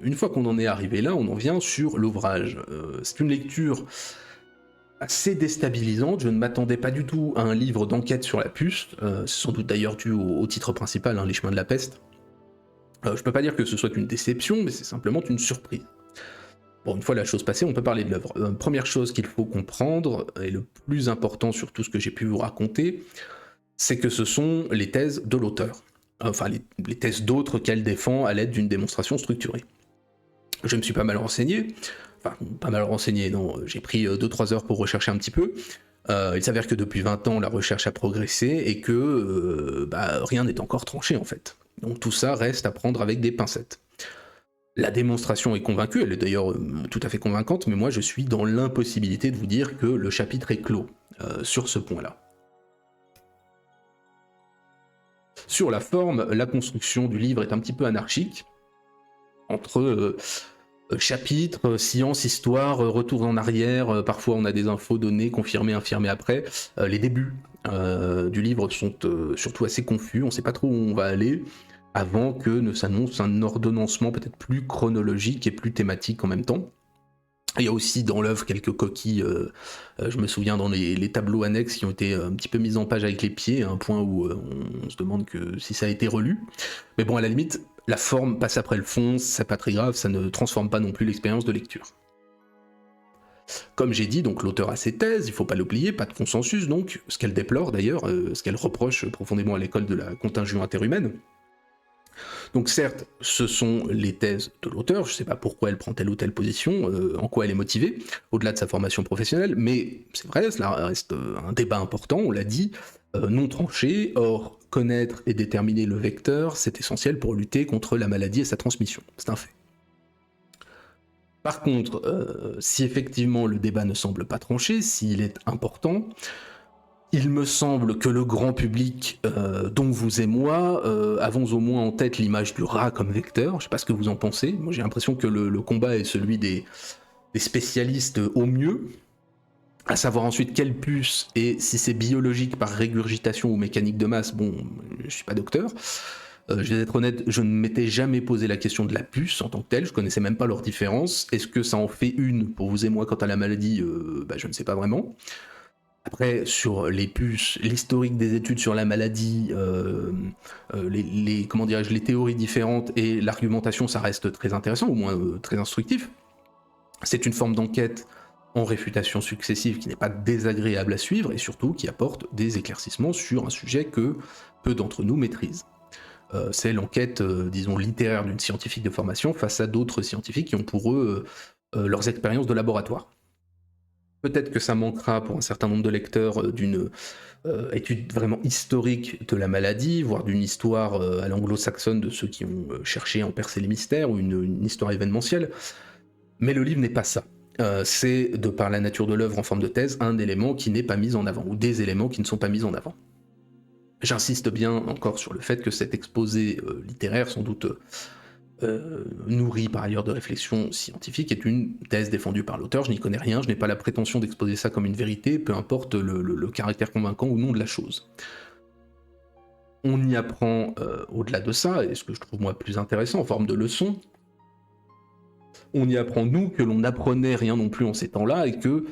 une fois qu'on en est arrivé là, on en vient sur l'ouvrage. C'est une lecture assez déstabilisante, je ne m'attendais pas du tout à un livre d'enquête sur la puce, c'est sans doute d'ailleurs dû au titre principal, Les chemins de la peste. Je peux pas dire que ce soit une déception, mais c'est simplement une surprise. Bon, une fois la chose passée, on peut parler de l'œuvre. Première chose qu'il faut comprendre, et le plus important sur tout ce que j'ai pu vous raconter, c'est que ce sont les thèses de l'auteur. Enfin, les thèses d'autres qu'elle défend à l'aide d'une démonstration structurée. Je me suis pas mal renseigné, non, j'ai pris 2-3 heures pour rechercher un petit peu. Il s'avère que depuis 20 ans, la recherche a progressé et que rien n'est encore tranché en fait. Donc tout ça reste à prendre avec des pincettes. La démonstration est convaincue, elle est d'ailleurs tout à fait convaincante, mais moi je suis dans l'impossibilité de vous dire que le chapitre est clos sur ce point-là. Sur la forme, la construction du livre est un petit peu anarchique, entre chapitres, science, histoire, retour en arrière, parfois on a des infos données, confirmées, infirmées après. Les débuts du livre sont surtout assez confus, on ne sait pas trop où on va aller, avant que ne s'annonce un ordonnancement peut-être plus chronologique et plus thématique en même temps. Il y a aussi dans l'œuvre quelques coquilles, je me souviens dans les tableaux annexes qui ont été un petit peu mis en page avec les pieds, à un point où on se demande que si ça a été relu. Mais bon, à la limite, la forme passe après le fond, c'est pas très grave, ça ne transforme pas non plus l'expérience de lecture. Comme j'ai dit, donc l'auteur a ses thèses, il faut pas l'oublier, pas de consensus donc, ce qu'elle déplore d'ailleurs, ce qu'elle reproche profondément à l'école de la contingence interhumaine. Donc certes, ce sont les thèses de l'auteur, je ne sais pas pourquoi elle prend telle ou telle position, en quoi elle est motivée, au-delà de sa formation professionnelle, mais c'est vrai, cela reste un débat important, on l'a dit, non tranché, or connaître et déterminer le vecteur, c'est essentiel pour lutter contre la maladie et sa transmission, c'est un fait. Par contre, si effectivement le débat ne semble pas tranché, s'il est important, il me semble que le grand public, dont vous et moi, avons au moins en tête l'image du rat comme vecteur. Je sais pas ce que vous en pensez. Moi j'ai l'impression que le combat est celui des spécialistes au mieux, à savoir ensuite quelle puce et si c'est biologique par régurgitation ou mécanique de masse. Bon, je suis pas docteur. Je vais être honnête, je ne m'étais jamais posé la question de la puce en tant que telle, je connaissais même pas leur différence. Est-ce que ça en fait une pour vous et moi quant à la maladie? Je ne sais pas vraiment. Après, sur les puces, l'historique des études sur la maladie, comment dirais-je, les théories différentes et l'argumentation, ça reste très intéressant, au moins très instructif. C'est une forme d'enquête en réfutation successive qui n'est pas désagréable à suivre et surtout qui apporte des éclaircissements sur un sujet que peu d'entre nous maîtrisent. C'est l'enquête, disons, littéraire d'une scientifique de formation face à d'autres scientifiques qui ont pour eux leurs expériences de laboratoire. Peut-être que ça manquera pour un certain nombre de lecteurs d'une étude vraiment historique de la maladie, voire d'une histoire à l'anglo-saxonne de ceux qui ont cherché à en percer les mystères, ou une histoire événementielle. Mais le livre n'est pas ça. C'est, de par la nature de l'œuvre en forme de thèse, un élément qui n'est pas mis en avant, ou des éléments qui ne sont pas mis en avant. J'insiste bien encore sur le fait que cet exposé littéraire, sans doute nourri par ailleurs de réflexions scientifiques, est une thèse défendue par l'auteur, je n'y connais rien, je n'ai pas la prétention d'exposer ça comme une vérité, peu importe le caractère convaincant ou non de la chose. On y apprend au-delà de ça, et ce que je trouve moi plus intéressant en forme de leçon, on y apprend nous que l'on n'apprenait rien non plus en ces temps-là et que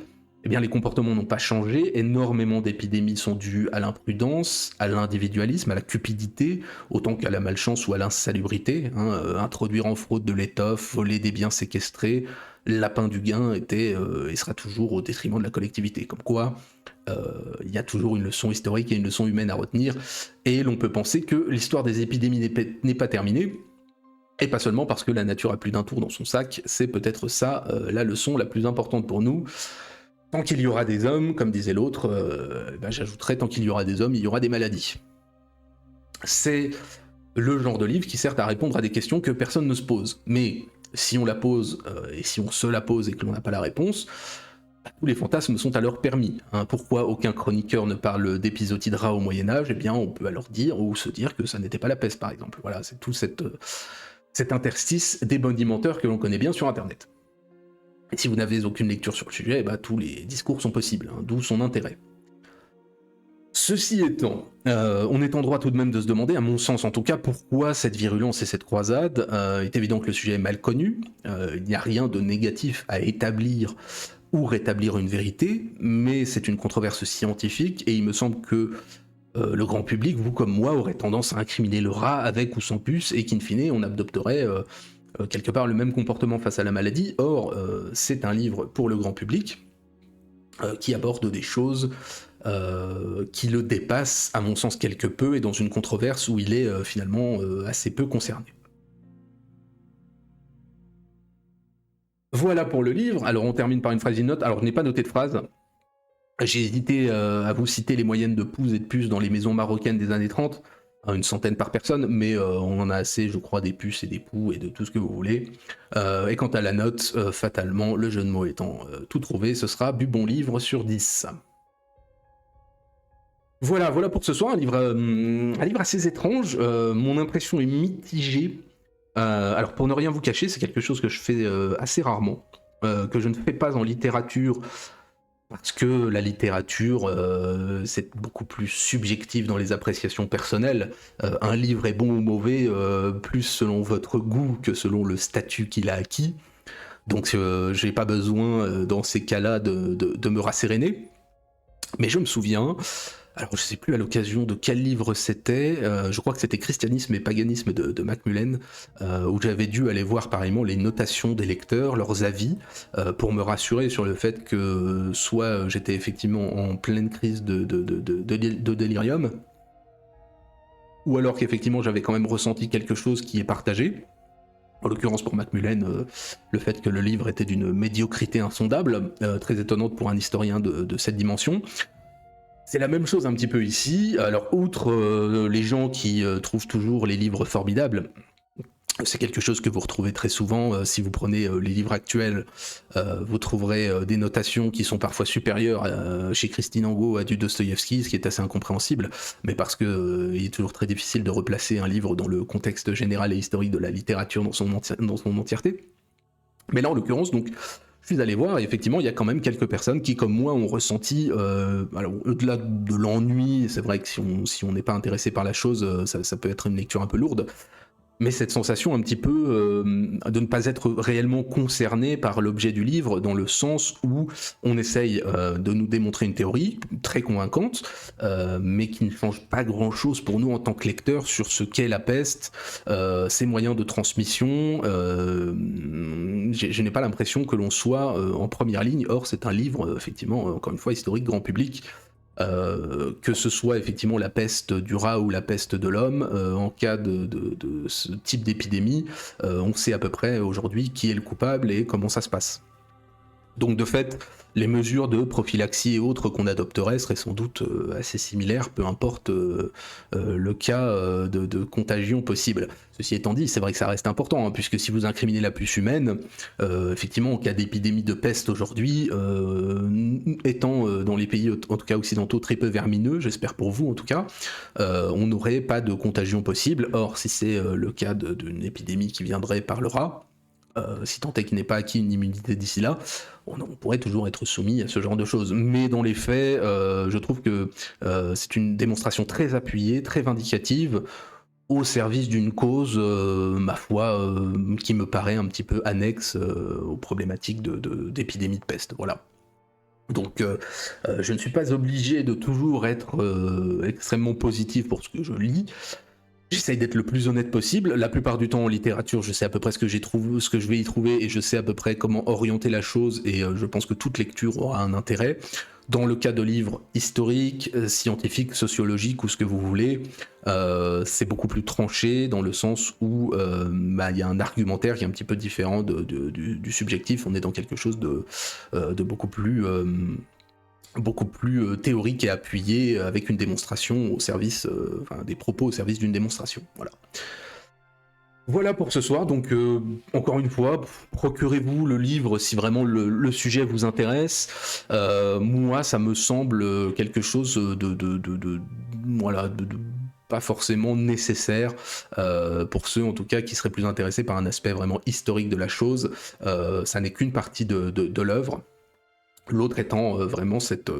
les comportements n'ont pas changé, énormément d'épidémies sont dues à l'imprudence, à l'individualisme, à la cupidité, autant qu'à la malchance ou à l'insalubrité. Introduire en fraude de l'étoffe, voler des biens séquestrés, lapin du gain était et sera toujours au détriment de la collectivité. Comme quoi, il y a toujours une leçon historique et une leçon humaine à retenir, et l'on peut penser que l'histoire des épidémies n'est pas terminée, et pas seulement parce que la nature a plus d'un tour dans son sac, c'est peut-être ça la leçon la plus importante pour nous. Tant qu'il y aura des hommes, comme disait l'autre, j'ajouterais tant qu'il y aura des hommes, il y aura des maladies. C'est le genre de livre qui sert à répondre à des questions que personne ne se pose. Mais si on la pose, et si on se la pose et que l'on n'a pas la réponse, tous les fantasmes sont alors permis. Pourquoi aucun chroniqueur ne parle d'épisodie de rats au Moyen-Âge? Eh bien, on peut alors dire, ou se dire que ça n'était pas la peste, par exemple. Voilà, c'est tout cet interstice des bonimenteurs que l'on connaît bien sur Internet. Et si vous n'avez aucune lecture sur le sujet, tous les discours sont possibles, d'où son intérêt. Ceci étant, on est en droit tout de même de se demander, à mon sens en tout cas, pourquoi cette virulence et cette croisade. Il est évident que le sujet est mal connu, il n'y a rien de négatif à établir ou rétablir une vérité, mais c'est une controverse scientifique, et il me semble que le grand public, vous comme moi, aurait tendance à incriminer le rat avec ou sans puce, et qu'in fine, on adopterait quelque part le même comportement face à la maladie. Or, c'est un livre pour le grand public qui aborde des choses qui le dépassent, à mon sens, quelque peu, et dans une controverse où il est finalement assez peu concerné. Voilà pour le livre. Alors on termine par une phrase note. Alors je n'ai pas noté de phrase, J'ai hésité à vous citer les moyennes de pouces et de puces dans les maisons marocaines des années 30, une centaine par personne, mais on en a assez, je crois, des puces et des poux et de tout ce que vous voulez. Et quant à la note, fatalement, le jeu de mots étant tout trouvé, ce sera du bon livre sur 10. Voilà, voilà pour ce soir, un livre assez étrange. Mon impression est mitigée. Alors pour ne rien vous cacher, c'est quelque chose que je fais assez rarement, que je ne fais pas en littérature, parce que la littérature, c'est beaucoup plus subjectif dans les appréciations personnelles. Un livre est bon ou mauvais, plus selon votre goût que selon le statut qu'il a acquis. Donc j'ai pas besoin, dans ces cas-là, de me rasséréner. Mais je me souviens, alors je sais plus à l'occasion de quel livre c'était, je crois que c'était Christianisme et Paganisme de Macmillan, où j'avais dû aller voir pareillement les notations des lecteurs, leurs avis, pour me rassurer sur le fait que soit j'étais effectivement en pleine crise de délirium, ou alors qu'effectivement j'avais quand même ressenti quelque chose qui est partagé. En l'occurrence pour Macmillan, le fait que le livre était d'une médiocrité insondable, très étonnante pour un historien de cette dimension. C'est la même chose un petit peu ici. Alors, outre les gens qui trouvent toujours les livres formidables, c'est quelque chose que vous retrouvez très souvent. Si vous prenez les livres actuels, vous trouverez des notations qui sont parfois supérieures chez Christine Angot à du Dostoïevski, ce qui est assez incompréhensible, mais parce que il est toujours très difficile de replacer un livre dans le contexte général et historique de la littérature dans son entièreté. Mais là, en l'occurrence, donc, je suis allé voir, et effectivement, il y a quand même quelques personnes qui, comme moi, ont ressenti, alors au-delà de l'ennui, c'est vrai que si on n'est pas intéressé par la chose, ça peut être une lecture un peu lourde, mais cette sensation un petit peu de ne pas être réellement concerné par l'objet du livre, dans le sens où on essaye de nous démontrer une théorie très convaincante, mais qui ne change pas grand-chose pour nous en tant que lecteurs sur ce qu'est la peste, ses moyens de transmission. Je n'ai pas l'impression que l'on soit en première ligne. Or, c'est un livre, effectivement, encore une fois, historique, grand public, que ce soit effectivement la peste du rat ou la peste de l'homme, en cas de ce type d'épidémie, on sait à peu près aujourd'hui qui est le coupable et comment ça se passe. Donc de fait, les mesures de prophylaxie et autres qu'on adopterait seraient sans doute assez similaires, peu importe le cas de contagion possible. Ceci étant dit, c'est vrai que ça reste important, hein, puisque si vous incriminez la puce humaine, effectivement, en cas d'épidémie de peste aujourd'hui, étant dans les pays, en tout cas occidentaux, très peu vermineux, j'espère pour vous en tout cas, on n'aurait pas de contagion possible. Or, si c'est le cas d'une épidémie qui viendrait par le rat, si tant est qu'il n'ait pas acquis une immunité d'ici là, on pourrait toujours être soumis à ce genre de choses. Mais dans les faits, je trouve que c'est une démonstration très appuyée, très vindicative, au service d'une cause, ma foi, qui me paraît un petit peu annexe aux problématiques d'épidémie de peste. Voilà. Donc je ne suis pas obligé de toujours être extrêmement positif pour ce que je lis. J'essaye d'être le plus honnête possible. La plupart du temps en littérature, je sais à peu près ce que je vais y trouver, et je sais à peu près comment orienter la chose, et je pense que toute lecture aura un intérêt. Dans le cas de livres historiques, scientifiques, sociologiques ou ce que vous voulez, c'est beaucoup plus tranché dans le sens où y a un argumentaire qui est un petit peu différent du subjectif. On est dans quelque chose de beaucoup plus théorique et appuyé, avec une démonstration au service, des propos au service d'une démonstration. Voilà. Voilà pour ce soir, donc encore une fois, procurez-vous le livre si vraiment le sujet vous intéresse. Moi, ça me semble quelque chose voilà, de pas forcément nécessaire pour ceux en tout cas qui seraient plus intéressés par un aspect vraiment historique de la chose. Ça n'est qu'une partie de l'œuvre. L'autre étant vraiment cette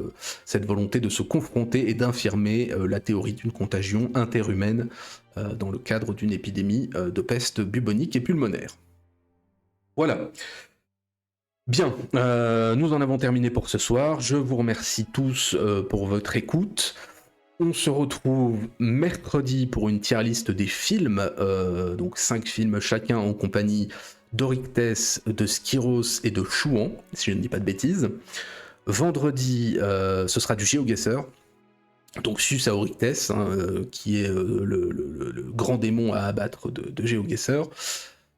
volonté de se confronter et d'infirmer la théorie d'une contagion interhumaine dans le cadre d'une épidémie de peste bubonique et pulmonaire. Voilà. Bien, nous en avons terminé pour ce soir. Je vous remercie tous pour votre écoute. On se retrouve mercredi pour une tier list des films, donc 5 films chacun en compagnie d'Orictès, de Skyros et de Chouan, si je ne dis pas de bêtises. Vendredi, ce sera du GeoGuessr, donc sus à Orictès, qui est le grand démon à abattre de GeoGuessr.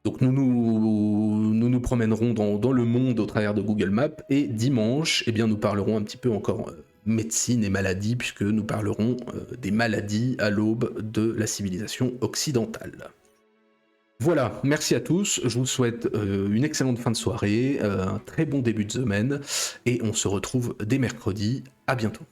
Donc nous promènerons dans le monde au travers de Google Maps, et dimanche, eh bien, nous parlerons un petit peu encore médecine et maladie, puisque nous parlerons des maladies à l'aube de la civilisation occidentale. Voilà, merci à tous, je vous souhaite une excellente fin de soirée, un très bon début de semaine, et on se retrouve dès mercredi, à bientôt.